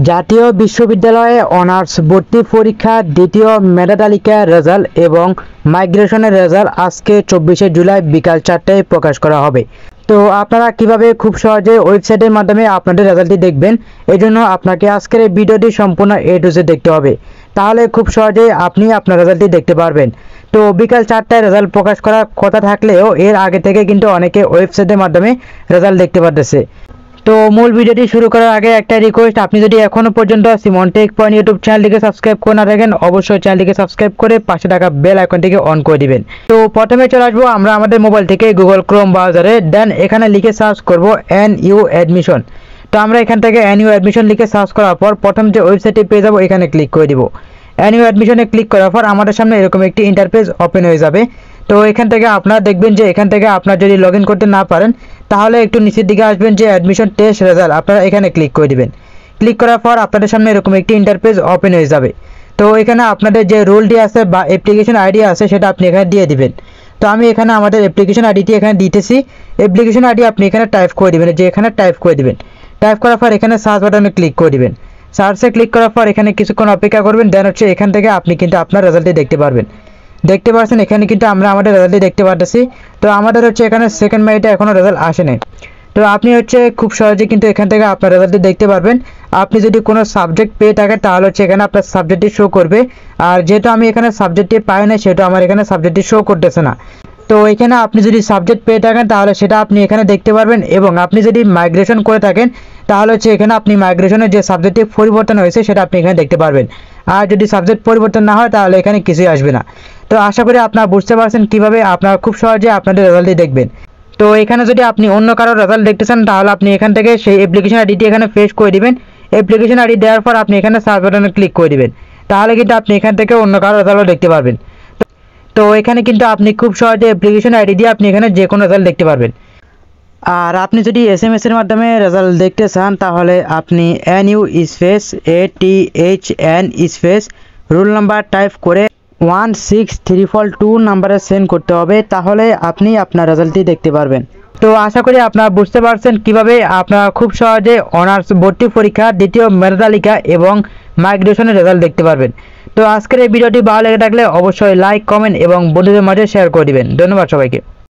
জাতীয় বিশ্ববিদ্যালয়ে অনার্স ভর্তি পরীক্ষা দ্বিতীয় মেধা তালিকার রেজাল্ট এবং মাইগ্রেশনের রেজাল্ট আজকে 24শে জুলাই বিকাল 4টায় প্রকাশ করা হবে। তো আপনারা কিভাবে খুব সহজে ওয়েবসাইটের মাধ্যমে আপনাদের রেজাল্টটি দেখবেন, এজন্য আপনাকে আজকের এই ভিডিওটি সম্পূর্ণ A to Z দেখতে হবে, তাহলে খুব সহজেই আপনি আপনার রেজাল্টটি দেখতে পারবেন। তো বিকাল 4টায় রেজাল্ট প্রকাশ করার কথা থাকলেও এর আগে থেকে কিন্তু অনেকে ওয়েবসাইটের মাধ্যমে রেজাল্ট দেখতে পারতেছে। তো মূল ভিডিওটি শুরু করার আগে একটা রিকোয়েস্ট, আপনি যদি এখনো পর্যন্ত সিমন টেক পয়েন্ট ইউটিউব চ্যানেলটিকে সাবস্ক্রাইব করে না থাকেন, অবশ্যই চ্যানেলটিকে সাবস্ক্রাইব করে পাশে থাকা বেল আইকনটিকে অন করে দিবেন। তো প্রথমে চলে আসবো আমরা আমাদের মোবাইল থেকে গুগল ক্রোম ব্রাউজারে, দেন এখানে লিখে সার্চ করব NU অ্যাডমিশন। তো আমরা এখান থেকে NU অ্যাডমিশন লিখে সার্চ করার পর প্রথম যে ওয়েবসাইটটি পেয়ে যাবো এখানে ক্লিক করে দিব। NU অ্যাডমিশনে ক্লিক করার পর আমাদের সামনে এরকম একটি ইন্টারফেস ওপেন হয়ে যাবে। তো এখান থেকে আপনারা দেখবেন যে এখান থেকে আপনারা যদি লগ ইন করতে না পারেন তাহলে একটু নিচের দিকে আসবেন যে অ্যাডমিশন টেস্ট রেজাল্ট, আপনারা এখানে ক্লিক করে দিবেন। ক্লিক করার পর আপনাদের সামনে এরকম একটি ইন্টারফেস ওপেন হয়ে যাবে। তো এখানে আপনাদের যে রোলটি আছে বা অ্যাপ্লিকেশন আইডি আছে সেটা আপনি এখানে দিয়ে দিবেন। তো আমি এখানে আমাদের অ্যাপ্লিকেশন আইডিটি এখানে দিতেছি। অ্যাপ্লিকেশন আইডি আপনি এখানে টাইপ করে দিবেন, যে এখানে টাইপ করে দিবেন। টাইপ করার পর এখানে সার্চ বাটনে ক্লিক করে দিবেন। সার্চে ক্লিক করার পর এখানে কিছুক্ষণ অপেক্ষা করবেন, দেন হচ্ছে এখান থেকে আপনি কিন্তু আপনার রেজাল্টটি দেখতে পারবেন। দেখতে পাচ্ছেন এখানে কিন্তু আমরা আমাদের রেজাল্টটি দেখতে পারতেছি। তো আমাদের হচ্ছে এখানে সেকেন্ড মেরিটে এখনও রেজাল্ট আসেনি। তো আপনি হচ্ছে খুব সহজে কিন্তু এখান থেকে আপনার রেজাল্টটি দেখতে পারবেন। আপনি যদি কোনো সাবজেক্ট পেয়ে থাকেন তাহলে হচ্ছে এখানে আপনার সাবজেক্টটি শো করবে, আর যেহেতু আমি এখানে সাবজেক্টটি পাই না সেহেতু আমার এখানে সাবজেক্টটি শো করতেছে না। তো এখানে আপনি যদি সাবজেক্ট পেয়ে থাকেন তাহলে সেটা আপনি এখানে দেখতে পারবেন, এবং আপনি যদি মাইগ্রেশন করে থাকেন তাহলে হচ্ছে এখানে আপনি মাইগ্রেশনের যে সাবজেক্টটি পরিবর্তন হয়েছে সেটা আপনি এখানে দেখতে পারবেন। আর যদি সাবজেক্ট পরিবর্তন না হয় তাহলে এখানে কিছুই আসবে না। তো আশা করি আপনারা বুঝতে পারছেন কিভাবে আপনারা খুব সহজে আপনাদের রেজাল্টটি দেখবেন। তো এখানে যদি আপনি অন্য কারোর রেজাল্ট দেখতে চান তাহলে আপনি এখান থেকে সেই অ্যাপ্লিকেশন আইডিটি এখানে পেস্ট করে দিবেন। অ্যাপ্লিকেশন আইডি দেওয়ার পর আপনি এখানে সার্চ বাটনে ক্লিক করে দিবেন, তাহলে কিন্তু আপনি এখান থেকে অন্য কারোর রেজাল্টও দেখতে পারবেন। তো এখানে কিন্তু আপনি খুব সহজে অ্যাপ্লিকেশন আইডি দিয়ে আপনি এখানে যে কোনো রেজাল্ট দেখতে পারবেন। আর আপনি যদি SMS এর মাধ্যমে রেজাল্ট দেখতে চান তাহলে আপনি NU space ATHN space roll number type করে 16342 নাম্বারে সেন্ড করতে হবে, তাহলে আপনি আপনার রেজাল্টটি দেখতে পারবেন। তো আশা করি আপনারা বুঝতে পারছেন কিভাবে আপনারা খুব সহজে অনার্স ভর্তি পরীক্ষা দ্বিতীয় মেধা তালিকা এবং মাইগ্রেশনের রেজাল্ট দেখতে পারবেন। তো আজকের এই ভিডিওটি ভালো লেগে থাকলে অবশ্যই লাইক, কমেন্ট এবং বন্ধুদের মাঝে শেয়ার করে দিবেন। ধন্যবাদ সবাইকে।